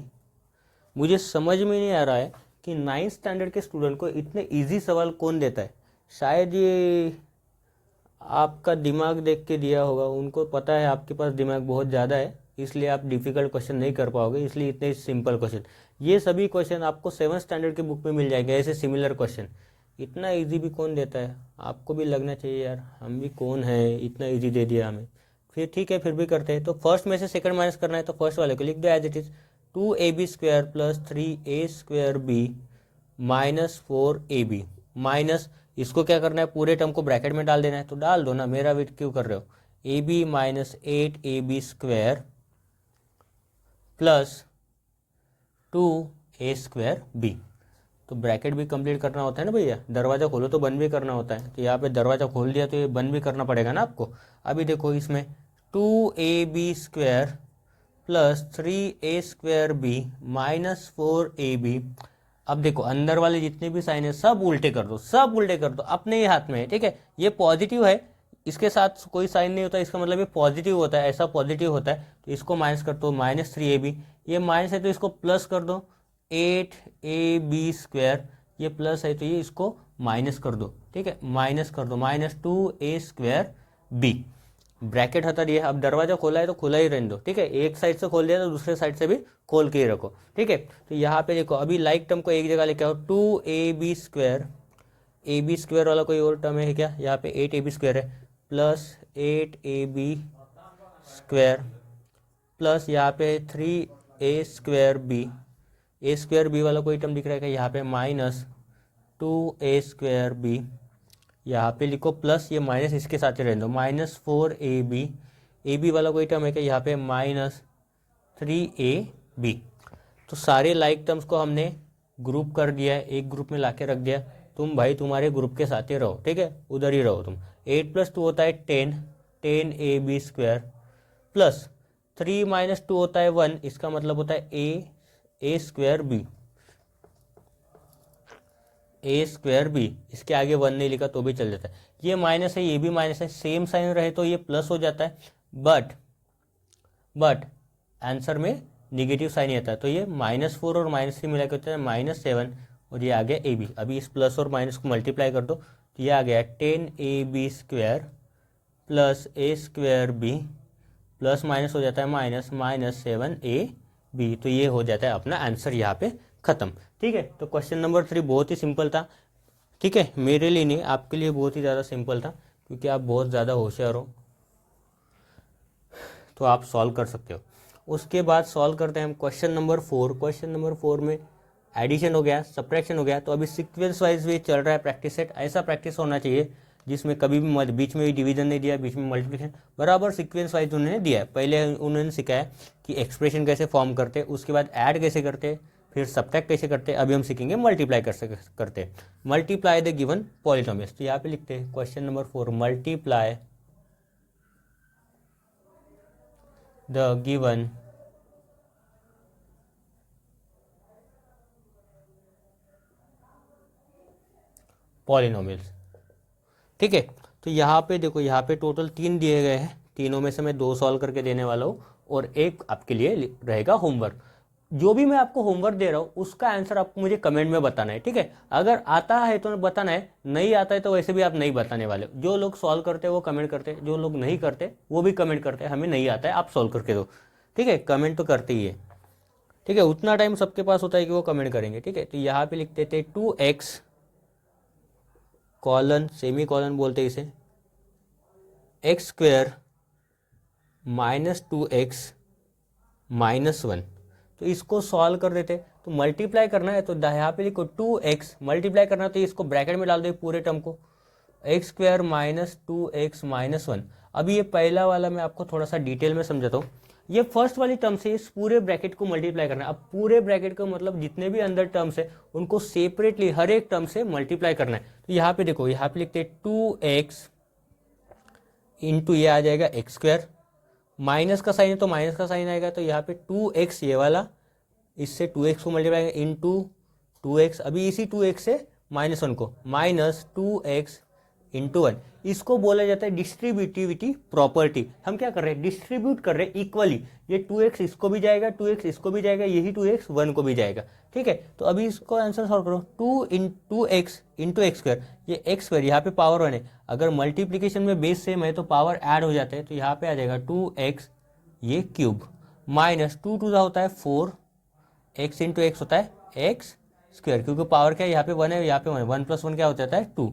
मुझे समझ में नहीं आ रहा है कि 9th स्टैंडर्ड के स्टूडेंट को इतने इजी सवाल कौन देता है, शायद ये आपका दिमाग देख के दिया होगा, उनको पता है आपके पास दिमाग बहुत ज़्यादा है इसलिए आप डिफ़िकल्ट क्वेश्चन नहीं कर पाओगे, इसलिए इतने सिंपल क्वेश्चन, ये सभी क्वेश्चन आपको 7th स्टैंडर्ड के बुक में मिल जाएंगे, ऐसे सिमिलर क्वेश्चन। इतना इजी भी कौन देता है, आपको भी लगना चाहिए यार हम भी कौन है, इतना इजी दे दिया हमें। फिर ठीक है, फिर भी करते हैं, तो फर्स्ट में से सेकंड माइनस करना है तो फर्स्ट वाले को लिख दो as it is, 2ab² plus 3a²b minus 4ab, minus इसको क्या करना है पूरे टर्म को ब्रैकेट में डाल देना है, तो डाल दो ना, मेरा वेट क्यों कर रहे हो, ab minus 8ab² plus 2a²b, तो ब्रैकेट भी कंप्लीट करना होता है ना भैया, दरवाज़ा खोलो तो बंद भी करना होता है, तो यहाँ पे दरवाज़ा खोल दिया तो ये बंद भी करना पड़ेगा ना आपको। अभी देखो इसमें 2ab² plus 3a²b minus 4ab, अब देखो अंदर वाले जितने भी साइन है सब उल्टे कर दो, सब उल्टे कर दो, अपने ही हाथ में है, ठीक है। ये पॉजिटिव है, इसके साथ कोई साइन नहीं होता, इसका मतलब ये पॉजिटिव होता है, ऐसा पॉजिटिव होता है, तो इसको माइनस कर दो -3ab, ये माइनस है तो इसको प्लस कर दो 8ab², ये प्लस है तो ये इसको माइनस कर दो, ठीक है, माइनस कर दो -2a²b, ब्रैकेट हटा दिया। अब दरवाजा खोला है तो खुला ही रहने दो, ठीक है, एक साइड से खोल दिया तो दूसरे साइड से भी खोल के ही रखो, ठीक है। तो यहाँ पे देखो अभी लाइक टर्म को एक जगह लेके आओ, 2ab², ab² वाला कोई और टर्म है क्या, यहाँ पे 8ab² है प्लस 8ab² प्लस यहाँ पे 3a²b, a²b वाला कोई टर्म दिख रहा है क्या, यहाँ पे माइनस 2a²b, यहाँ पे लिखो प्लस, ये माइनस इसके साथ ही रहने दो, -4ab, ab वाला कोई टर्म है क्या, यहाँ पे -3ab। तो सारे लाइक टर्म्स को हमने ग्रुप कर दिया है, एक ग्रुप में लाके रख दिया, तुम भाई तुम्हारे ग्रुप के साथ ही रहो, ठीक है, उधर ही रहो तुम। 8 + 2 होता है 10, 10ab² प्लस 3 - 2 होता है 1, इसका मतलब होता है a²b, a²b, इसके आगे 1 नहीं लिखा तो भी चल जाता है, ये माइनस है ये भी माइनस है, सेम साइन रहे तो ये प्लस हो जाता है, बट आंसर में निगेटिव साइन ही आता है, तो ये -4 और -3 मिला के होता है -7, और ये आ गया ab। अभी इस प्लस और माइनस को मल्टीप्लाई कर दो तो ये आ गया 10ab² plus a²b plus minus हो जाता है -7ab, तो ये हो जाता है अपना आंसर यहाँ पे खत्म, ठीक है। तो क्वेश्चन नंबर 3 बहुत ही सिंपल था, ठीक है, मेरे लिए नहीं आपके लिए बहुत ही ज़्यादा सिंपल था, क्योंकि आप बहुत ज़्यादा होशियार हो तो आप सॉल्व कर सकते हो। उसके बाद सॉल्व करते हैं हम क्वेश्चन नंबर 4। क्वेश्चन नंबर 4 में एडिशन हो गया, सब्ट्रैक्शन हो गया, तो अभी सीक्वेंस वाइज भी चल रहा है प्रैक्टिस सेट, ऐसा प्रैक्टिस होना चाहिए जिसमें कभी भी बीच में भी डिवीजन नहीं दिया, बीच में मल्टीप्लिकेशन, बराबर सीक्वेंस वाइज उन्होंने दिया है। पहले उन्होंने सिखाया कि एक्सप्रेशन कैसे फॉर्म करते, उसके बाद ऐड कैसे करते, फिर सब्ट्रैक्ट कैसे करते, अभी हम सीखेंगे मल्टीप्लाई करते, मल्टीप्लाई द गिवन पॉलिनोमियल्स। तो यहाँ पे लिखते हैं question number 4, multiply the given polynomials. ठीक है, तो यहाँ पे देखो, यहाँ पे टोटल 3 दिए गए हैं, तीनों में से मैं 2 सॉल्व करके देने वाला हूँ और एक आपके लिए रहेगा होमवर्क। जो भी मैं आपको होमवर्क दे रहा हूँ उसका आंसर आपको मुझे कमेंट में बताना है। ठीक है, अगर आता है तो बताना है, नहीं आता है तो वैसे भी आप नहीं बताने वाले। जो लोग सॉल्व करते हैं वो कमेंट करते हैं, जो लोग नहीं करते वो भी कमेंट करते हैं हमें नहीं आता है आप सॉल्व करके दो। ठीक है, कमेंट तो करते ही है। ठीक है, उतना टाइम सबके पास होता है कि वो कमेंट करेंगे। ठीक है, तो यहाँ पे लिख देते 2x कॉलन सेमी कॉलन बोलते हैं इसे, x square minus 2x minus 1। तो इसको सॉल्व कर देते, तो मल्टीप्लाई करना है तो यहाँ पे लिखो 2x, मल्टीप्लाई करना तो इसको ब्रैकेट में डाल दो पूरे टर्म को, x square minus 2x minus 1। अभी ये पहला वाला मैं आपको थोड़ा सा डिटेल में समझाता हूँ। ये फर्स्ट वाली टर्म से इस पूरे ब्रैकेट को मल्टीप्लाई करना है। अब पूरे ब्रैकेट का मतलब जितने भी अंदर टर्म्स है उनको सेपरेटली हर एक टर्म से मल्टीप्लाई करना है। तो यहाँ पे देखो, यहाँ पे लिखते हैं 2x इंटू ये आ जाएगा एक्स स्क्वायर, माइनस का साइन है तो माइनस का साइन आएगा, तो यहाँ पे 2x ये वाला, इससे 2x को मल्टीप्लाई इंटू 2x, अभी इसी 2x से माइनस 1 को, माइनस 2x इंटू 1। इसको बोला जाता है डिस्ट्रीब्यूटिविटी प्रॉपर्टी। हम क्या कर रहे हैं, डिस्ट्रीब्यूट कर रहे हैं इक्वली। ये 2x इसको भी जाएगा, 2x इसको भी जाएगा, यही 2x 1 को भी जाएगा। ठीक है, तो अभी इसको आंसर सॉल्व करो, 2x इंटू एक्स स्क्वायर, ये एक्स स्क्वायर यहाँ पे पावर 1 है, अगर मल्टीप्लीकेशन में बेस सेम है तो पावर ऐड हो जाता है, तो यहाँ पे आ जाएगा 2x ये क्यूब, माइनस 2 टू होता है 4, x इंटू एक्स होता है एक्स स्क्वायर, क्योंकि पावर क्या है यहाँ पे 1 है, यहाँ पे 1 प्लस 1 क्या हो जाता है 2,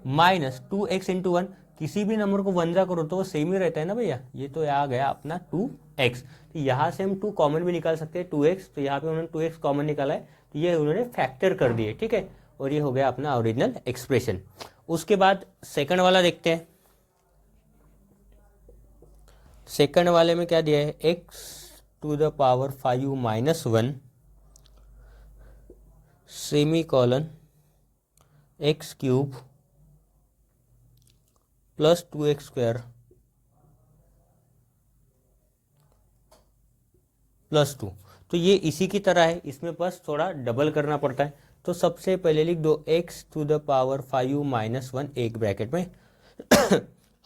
माइनस 2x इंटू 1। किसी भी नंबर को 1 जा करो तो वो सेम ही रहता है ना भैया, ये तो आ गया अपना 2x। तो यहाँ से हम 2 कॉमन भी निकाल सकते हैं 2x, तो यहाँ पे उन्होंने 2x कॉमन निकाला है, तो ये उन्होंने फैक्टर कर दिए। ठीक है, और ये हो गया अपना ओरिजिनल एक्सप्रेशन। उसके बाद सेकंड वाला देखते हैं। सेकंड वाले में क्या दिया है, x to the power 5 minus 1 semicolon X cube plus 2x square plus 2। तो ये इसी की तरह है, इसमें बस थोड़ा डबल करना पड़ता है। तो सबसे पहले लिख दो x to the power 5 minus 1 एक ब्रैकेट में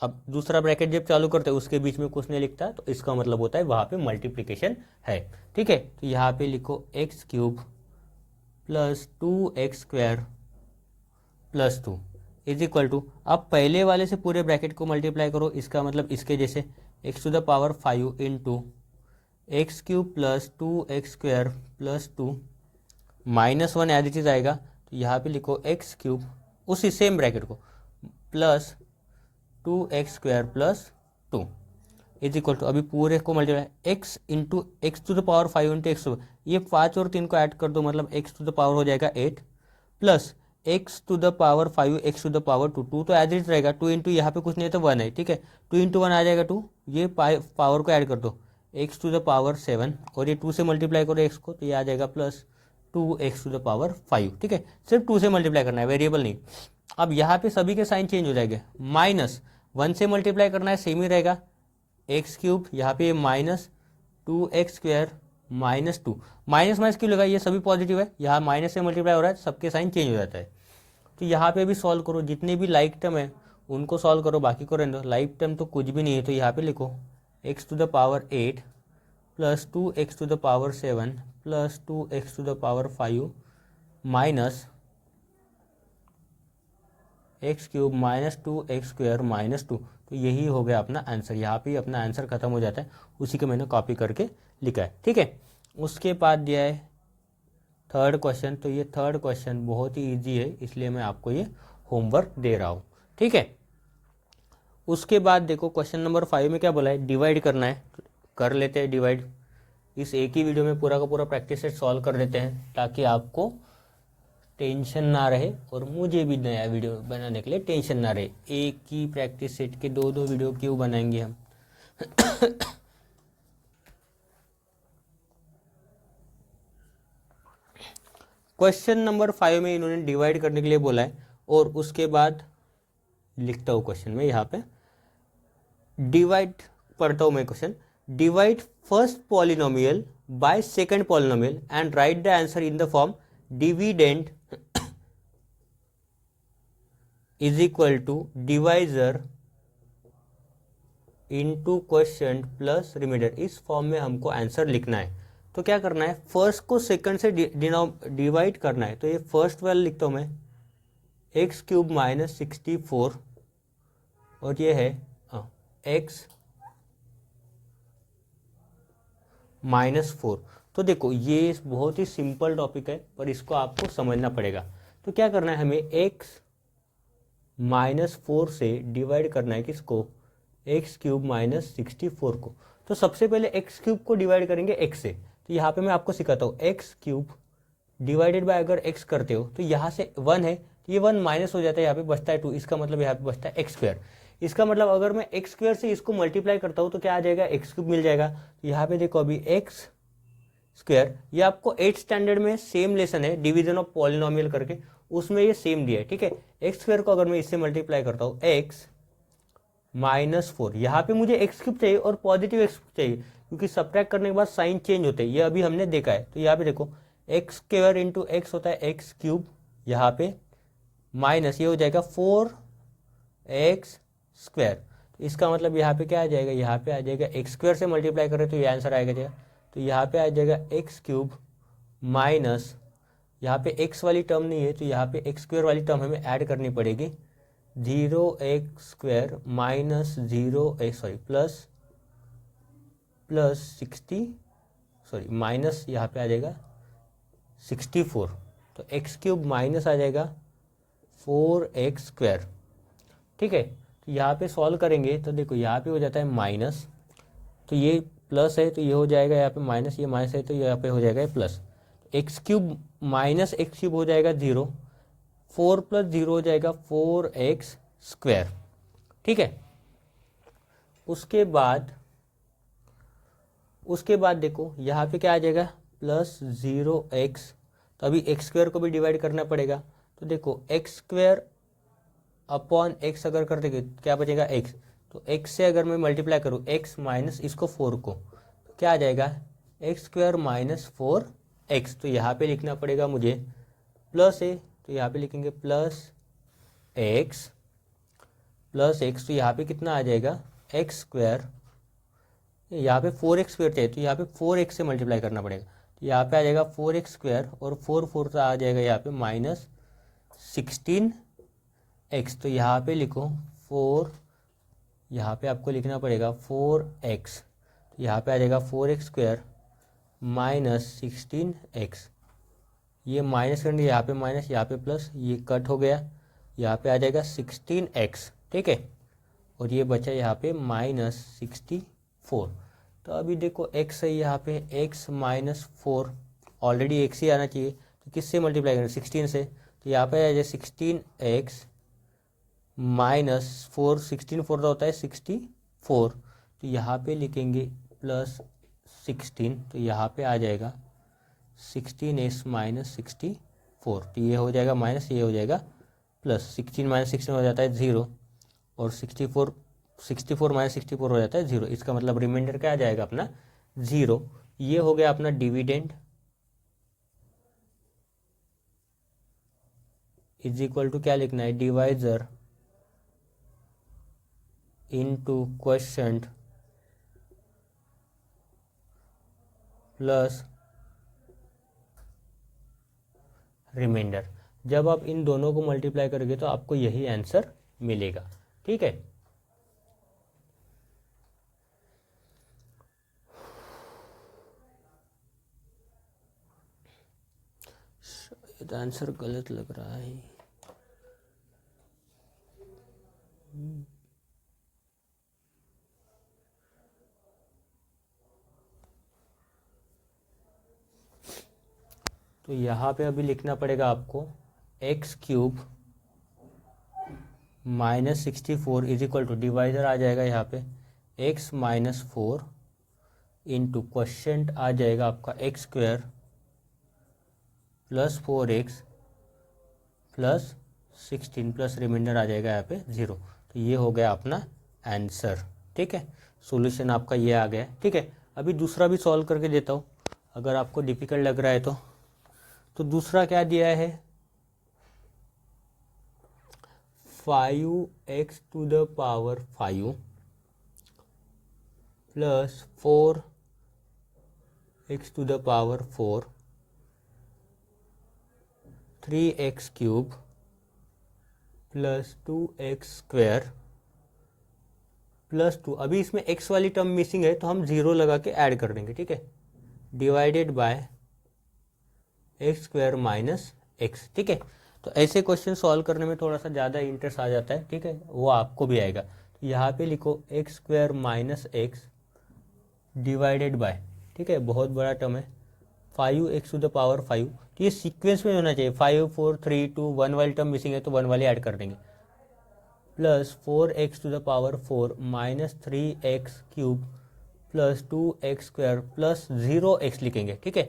अब दूसरा ब्रैकेट जब चालू करते हैं उसके बीच में कुछ नहीं लिखता, तो इसका मतलब होता है वहाँ पे मल्टीप्लिकेशन है। ठीक है, तो यहाँ पे लिखो X cube plus 2x square plus 2 is equal to, अब पहले वाले से पूरे ब्रैकेट को मल्टीप्लाई करो, इसका मतलब इसके जैसे x to the power 5 into X cube plus 2x square plus 2 minus 1 as it is आएगा, तो यहाँ पे लिखो एक्स क्यूब उसी सेम ब्रैकेट को plus 2x square plus 2 is equal to, अभी पूरे को multiply x into X to the power 5 into X, ये 5 और 3 को ऐड कर दो, मतलब x टू द पावर हो जाएगा 8 plus x to the power 5 x to the power 2, 2 तो एज इट रहेगा, 2 इंटू यहाँ पे कुछ नहीं है तो 1 है। ठीक है, 2 इंटू 1 आ जाएगा 2, ये पावर को ऐड कर दो x टू द पावर 7 और ये 2 से मल्टीप्लाई करो x को, तो ये आ जाएगा plus 2x to the power 5। ठीक है, सिर्फ 2 से मल्टीप्लाई करना है, वेरिएबल नहीं। अब यहाँ पे सभी के साइन चेंज हो जाएंगे, माइनस 1 से मल्टीप्लाई करना है, सेम ही रहेगा एक्स क्यूब, यहाँ पे minus 2x square minus 2, minus minus क्यों लगा, ये सभी पॉजिटिव है, यहाँ माइनस से मल्टीप्लाई हो रहा है, सबके साइन चेंज हो जाता है। तो यहाँ पे भी सॉल्व करो, जितने भी लाइक टर्म है उनको सॉल्व करो, बाकी को रहने दो। लाइक टर्म तो कुछ भी नहीं है, तो यहाँ पे लिखो x to the power 8 plus 2x to the power 7 plus 2x to the power 5 minus X cube minus 2x square minus 2। तो यही हो गया अपना आंसर, यहाँ पे अपना आंसर खत्म हो जाता है, उसी को मैंने कॉपी करके लिखा है। ठीक है, उसके बाद दिया है थर्ड क्वेश्चन, तो ये थर्ड क्वेश्चन बहुत ही इजी है, इसलिए मैं आपको ये होमवर्क दे रहा हूँ। ठीक है, उसके बाद देखो क्वेश्चन नंबर 5 में क्या बोला है, डिवाइड करना है, कर लेते हैं डिवाइड। इस एक ही वीडियो में पूरा का पूरा प्रैक्टिस सेट सॉल्व कर देते हैं, ताकि आपको टेंशन ना रहे और मुझे भी नया वीडियो बनाने के लिए टेंशन ना रहे। एक ही प्रैक्टिस सेट के 2-2 वीडियो क्यों बनाएंगे हम क्वेश्चन नंबर 5 में इन्होंने डिवाइड करने के लिए बोला है, और उसके बाद लिखता हूँ क्वेश्चन में, यहाँ पे डिवाइड पढ़ता हूँ मैं question, divide first polynomial by second polynomial and write the answer in the form dividend is equal to divisor into question plus remainder. इस फॉर्म में हमको आंसर लिखना है। तो क्या करना है, फर्स्ट को सेकंड से डिवाइड करना है। तो ये फर्स्ट वाला लिखता हूँ मैं, एक्स क्यूब माइनस 64 और ये है एक्स -4। तो देखो ये बहुत ही सिंपल टॉपिक है, पर इसको आपको समझना पड़ेगा। तो क्या करना है, हमें x -4 से डिवाइड करना है किसको, एक्स क्यूब माइनस 64 को। तो सबसे पहले एक्स क्यूब को डिवाइड करेंगे x से। तो यहाँ पे मैं आपको सिखाता हूँ, एक्स क्यूब डिवाइडेड बाय अगर x करते हो तो यहाँ से 1 है, तो ये 1 माइनस हो जाता है, यहाँ पे बचता है 2। इसका मतलब यहाँ पे बचता है एक्स स्क्वायर। इसका मतलब अगर मैं एक्स स्क्वायर से इसको मल्टीप्लाई करता हूँ तो क्या आ जाएगा, एक्स क्यूब मिल जाएगा। तो यहाँ पे देखो अभी एक्स स्क्वायर, ये आपको 8th स्टैंडर्ड में सेम लेसन है डिवीजन ऑफ पॉलिनोमियल करके, उसमें ये सेम दिया है, ठीक है। एक्स स्क्वायर को अगर मैं इससे मल्टीप्लाई करता हूँ, एक्स -4, यहाँ पे मुझे एक्स क्यूब चाहिए और पॉजिटिव एक्स क्यूब चाहिए, क्योंकि सब्ट्रैक्ट करने के बाद साइन चेंज होते हैं, ये अभी हमने देखा है। तो यहाँ पे देखो एक्स स्क्वायर इंटू एक्स होता है एक्स क्यूब, यहाँ पे माइनस ये हो जाएगा 4x स्क्वायर। इसका मतलब यहाँ पे क्या आ जाएगा, यहाँ पे आ जाएगा एक्स स्क्वायर से मल्टीप्लाई करें तो ये आंसर आएगा जाएगा। तो यहाँ पे आ जाएगा एक्स क्यूब माइनस, यहाँ पे एक्स वाली टर्म नहीं है तो यहाँ पे एक्स स्क्वायर वाली टर्म हमें ऐड करनी पड़ेगी, 0x square minus 0x plus 60 minus यहाँ पे आ जाएगा 64। तो एक्स क्यूब माइनस आ जाएगा 4x स्क्वायर, ठीक है। तो यहाँ पे सॉल्व करेंगे तो देखो यहाँ पे हो जाता है माइनस, तो ये प्लस है तो ये हो जाएगा यहाँ पे माइनस, ये माइनस है तो यहाँ पे हो जाएगा plus. X cube minus X cube हो जाएगा 0, 4 + 0 हो जाएगा 4x स्क्वायर, ठीक है। उसके बाद देखो यहाँ पे क्या आ जाएगा, प्लस 0x। तो अभी एक्स स्क्वायर को भी डिवाइड करना पड़ेगा। तो देखो एक्स स्क्वायर अपॉन एक्स अगर कर देंगे क्या बचेगा, एक्स। तो एक्स से अगर मैं मल्टीप्लाई करूँ एक्स माइनस इसको 4 को, तो क्या आ जाएगा, एक्स स्क्वायर माइनस 4x। तो यहाँ पे लिखना पड़ेगा मुझे प्लस है, तो यहाँ पे लिखेंगे प्लस एक्स। तो यहाँ पे कितना आ जाएगा, एक्स स्क्वायर, यहाँ पे 4x स्क्वायर चाहिए तो यहाँ पे 4x से मल्टीप्लाई करना पड़ेगा। तो यहाँ पे आ जाएगा 4x स्क्वायर और 4 आ जाएगा यहाँ पे माइनस 16x। तो यहाँ पे लिखो 4, यहाँ पे आपको लिखना पड़ेगा 4x। तो यहाँ पे आ जाएगा 4x स्क्वायर माइनस 16x। ये माइनस करने यहाँ पे माइनस, यहाँ पे प्लस, ये कट हो गया, यहाँ पे आ जाएगा 16x, ठीक है। और ये बचा यहाँ पे माइनस 64। तो अभी देखो x है यहाँ पे, x -4, ऑलरेडी x ही आना चाहिए, तो किससे मल्टीप्लाई करें, 16 से। तो यहाँ पे आ जाए 16x -4, 16 4 होता है 64। तो यहाँ पे लिखेंगे प्लस 16, तो यहाँ पे आ जाएगा 16x -64। तो ये हो जाएगा माइनस, ये हो जाएगा प्लस, 16 - 16 हो जाता है 0 और 64 -64 हो जाता है 0। इसका मतलब रिमाइंडर क्या आ जाएगा अपना 0। ये हो गया अपना डिविडेंड इज इक्वल टू क्या लिखना है, divisor into quotient plus remainder. जब आप इन दोनों को मल्टीप्लाई करोगे तो आपको यही आंसर मिलेगा, ठीक है। शायद आंसर गलत लग रहा है। तो यहाँ पे अभी लिखना पड़ेगा आपको X cube -64 is equal to, divisor आ जाएगा यहाँ पे x -4 इंटू क्वोशिएंट आ जाएगा आपका X square plus 4x plus 16 plus remainder आ जाएगा यहाँ पे 0। तो ये हो गया अपना आंसर, ठीक है। सॉल्यूशन आपका ये आ गया, ठीक है। अभी दूसरा भी सॉल्व करके देता हूँ, अगर आपको डिफ़िकल्ट लग रहा है तो दूसरा क्या दिया है, 5x to the power 5 plus 4x to the power 4, 3x cube plus 2x square plus 2। अभी इसमें x वाली टर्म मिसिंग है तो हम 0 लगा के ऐड कर देंगे, ठीक है, divided by x square minus x, ठीक है। तो ऐसे क्वेश्चन सॉल्व करने में थोड़ा सा ज़्यादा इंटरेस्ट आ जाता है, ठीक है, वो आपको भी आएगा। तो यहाँ पे लिखो x square minus x divided by, ठीक है, बहुत बड़ा टर्म है, 5x टू द पावर 5। तो ये सीक्वेंस में होना चाहिए, 5 4 3 2 1 वाली टर्म मिसिंग है तो 1 वाली ऐड कर देंगे, plus 4x to the power 4 minus 3x cube plus 2x square plus 0x लिखेंगे, ठीक है,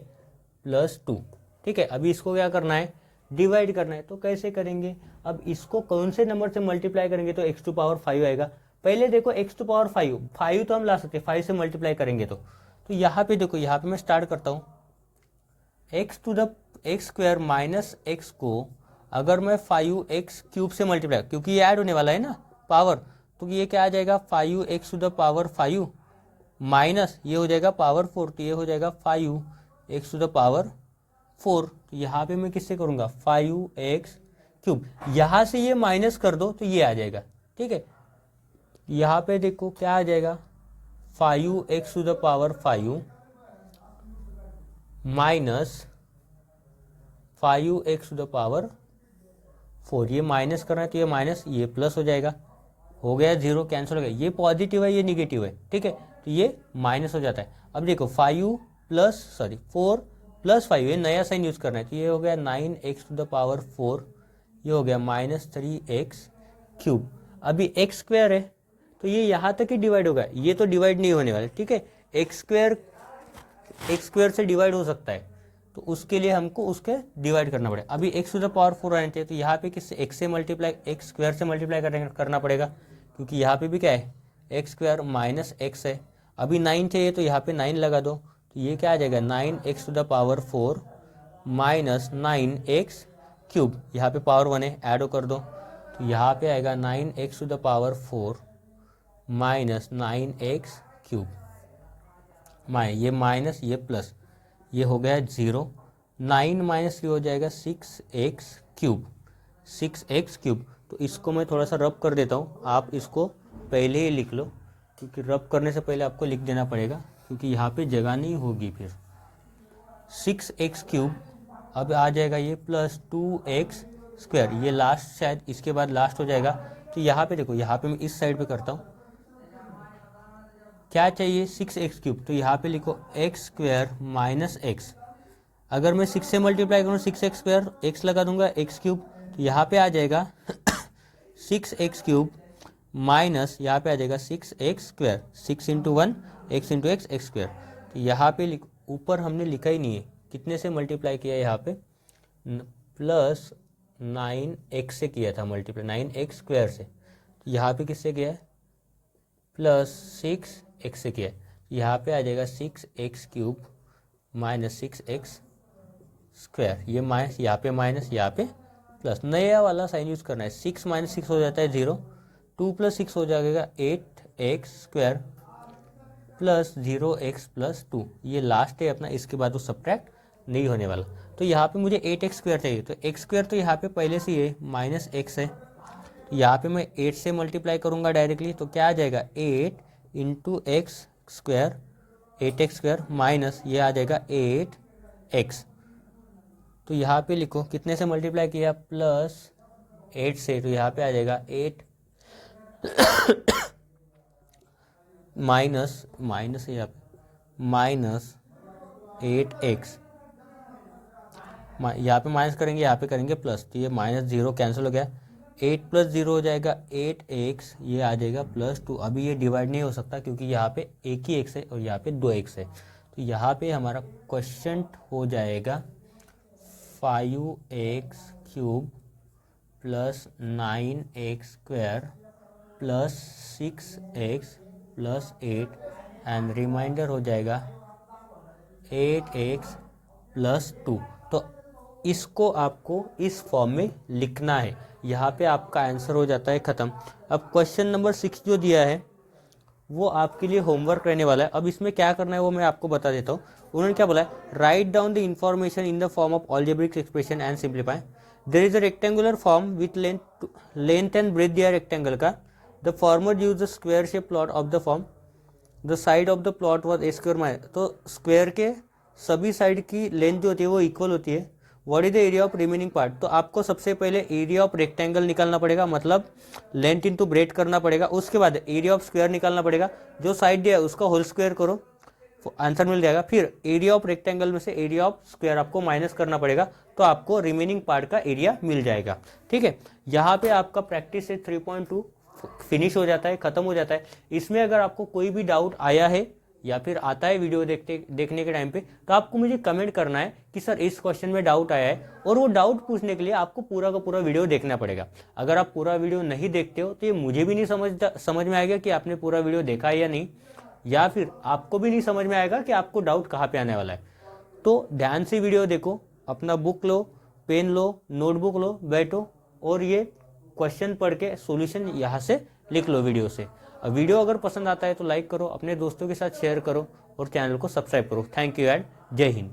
प्लस 2, ठीक है। अभी इसको क्या करना है, डिवाइड करना है। तो कैसे करेंगे, अब इसको कौन से नंबर से मल्टीप्लाई करेंगे तो x टू पावर 5 आएगा। पहले देखो x टू पावर 5 तो हम ला सकते हैं, 5 से मल्टीप्लाई करेंगे तो यहाँ पे देखो, यहाँ पे मैं स्टार्ट करता हूँ, X to the X square minus X को अगर मैं 5x क्यूब से मल्टीप्लाई, क्योंकि ये ऐड होने वाला है ना पावर, तो ये क्या आ जाएगा 5x to the power 5 minus ये हो जाएगा पावर 4, तो ये हो जाएगा 5x टू द पावर 4। तो यहाँ पे मैं किससे करूँगा 5x क्यूब, यहाँ से ये माइनस कर दो तो ये आ जाएगा, ठीक है। यहाँ पे देखो क्या आ जाएगा 5x to the power 5 minus 5x to the power 4, ये माइनस करना है तो ये माइनस, ये प्लस हो जाएगा, हो गया 0, कैंसिल हो गया, ये पॉजिटिव है ये निगेटिव है, ठीक है, तो ये माइनस हो जाता है। अब देखो 4 प्लस 5, ये नया साइन यूज करना है, तो ये हो गया 9x टू द पावर 4, ये हो गया माइनस 3x क्यूब। अभी एक्स स्क्वायर है तो ये यहाँ तक ही डिवाइड होगा, ये तो डिवाइड नहीं होने वाला, ठीक है, एक्स स्क्वायर से डिवाइड हो सकता है तो उसके लिए हमको उसके डिवाइड करना पड़ेगा। अभी x टू द पावर 4 आने थे तो यहाँ पे किससे x से मल्टीप्लाई, एक्स स्क्वायर से मल्टीप्लाई करना पड़ेगा, क्योंकि यहाँ पे भी क्या है एक्स स्क्वायर माइनस एक्स है। अभी 9 थे तो यहाँ पे 9 लगा दो, तो ये क्या आ जाएगा 9x to the power 4 minus 9x cube, यहाँ पे पावर 1 है ऐड कर दो, तो यहाँ पे आएगा 9x to the power 4 minus 9x cube, ये माइनस ये प्लस, ये हो गया 0, 9 माइनस 3 हो जाएगा 6x क्यूब। तो इसको मैं थोड़ा सा रब कर देता हूँ, आप इसको पहले ही लिख लो, क्योंकि रब करने से पहले आपको लिख देना पड़ेगा, क्योंकि यहाँ पे जगह नहीं होगी फिर। 6x क्यूब अब आ जाएगा ये प्लस 2x स्क्वायर, ये लास्ट शायद इसके बाद लास्ट हो जाएगा। तो यहाँ पे देखो, यहाँ पे मैं इस साइड पे करता हूँ, क्या चाहिए 6x क्यूब, तो यहाँ पे लिखो एक्स स्क्वायर माइनस एक्स, अगर मैं 6 से मल्टीप्लाई करूँ 6x स्क्वायर, x लगा दूंगा x क्यूब, तो यहाँ पे आ जाएगा 6x क्यूब माइनस यहाँ पे आ जाएगा 6x square, 6 into 1 x into x x square. तो यहाँ पे ऊपर हमने लिखा ही नहीं है, कितने से मल्टीप्लाई किया यहाँ पे प्लस 9x से किया था मल्टीप्लाई, 9x स्क्वायर से, तो यहाँ पे किससे किया है प्लस 6x से किया है, यहाँ पे आ जाएगा 6x cube minus 6x square, ये माइनस यहाँ पे प्लस, नया वाला साइन यूज करना है, 6 माइनस 6 हो जाता है 0, 2 प्लस 6 हो जाएगा 8x square plus 0x plus 2, ये लास्ट है अपना, इसके बाद वो सब्ट्रैक्ट नहीं होने वाला। तो यहाँ पे मुझे 8x स्क्वायर चाहिए, तो x स्क्वायर तो यहाँ पे पहले से ही है माइनस x है, तो यहाँ पे मैं 8 से मल्टीप्लाई करूँगा डायरेक्टली, तो क्या आ जाएगा 8 into x square 8x square minus ये आ जाएगा 8x। तो यहाँ पे लिखो कितने से मल्टीप्लाई किया प्लस 8 से, तो यहाँ पे आ जाएगा 8 माइनस है यहाँ पे माइनस 8x, यहाँ पे माइनस करेंगे यहाँ पे करेंगे प्लस, तो ये माइनस 0 कैंसिल हो गया, 8 प्लस 0 हो जाएगा 8x, ये आ जाएगा प्लस 2। अभी ये डिवाइड नहीं हो सकता क्योंकि यहाँ पे एक ही x है और यहाँ पे 2x है, तो यहाँ पे हमारा क्वेश्चन हो जाएगा 5x cube plus 9x square plus 6x plus 8 and remainder हो जाएगा 8x प्लस 2। तो इसको आपको इस फॉर्म में लिखना है। यहाँ पे आपका आंसर हो जाता है ख़त्म। अब क्वेश्चन नंबर 6 जो दिया है वो आपके लिए होमवर्क रहने वाला है। अब इसमें क्या करना है वो मैं आपको बता देता हूँ। उन्होंने क्या बोला है, write down the information in the form of algebraic expression and simplify. There is a rectangular farm with length and breadth दिया रेक्टेंगल का। The farmer use the square shape plot of the farm. The side of the plot was a square minus, तो square के सभी side की length जो होती है वो इक्वल होती है। What is the area of remaining part, तो आपको सबसे पहले एरिया ऑफ रेक्टेंगल निकालना पड़ेगा, मतलब लेंथ इंटू ब्रेथ करना पड़ेगा। उसके बाद एरिया ऑफ स्क्वायर निकालना पड़ेगा, जो साइड दिया है उसका होल स्क्वायर करो, आंसर मिल जाएगा। फिर एरिया ऑफ रेक्टेंगल में से एरिया ऑफ स्क्वायर आपको माइनस करना पड़ेगा, तो आपको रिमेनिंग पार्ट का एरिया मिल जाएगा। ठीक है, यहाँ पे आपका प्रैक्टिस से 3.2 फिनिश हो जाता है, खत्म हो जाता है। इसमें अगर आपको कोई भी डाउट आया है या फिर आता है वीडियो देखने के टाइम पे, तो आपको मुझे कमेंट करना है कि सर इस क्वेश्चन में डाउट आया है, और वो डाउट पूछने के लिए आपको पूरा का पूरा वीडियो देखना पड़ेगा। अगर आप पूरा वीडियो नहीं देखते हो तो ये मुझे भी नहीं समझ में आएगा कि आपने पूरा वीडियो देखा है या नहीं, या फिर आपको भी नहीं समझ में आएगा कि आपको डाउट कहाँ पे आने वाला है। तो ध्यान से वीडियो देखो, अपना बुक लो, पेन लो, नोटबुक लो, बैठो और ये क्वेश्चन पढ़ के सॉल्यूशन यहाँ से लिख लो वीडियो से। वीडियो अगर पसंद आता है तो लाइक करो, अपने दोस्तों के साथ शेयर करो और चैनल को सब्सक्राइब करो। थैंक यू एंड जय हिंद।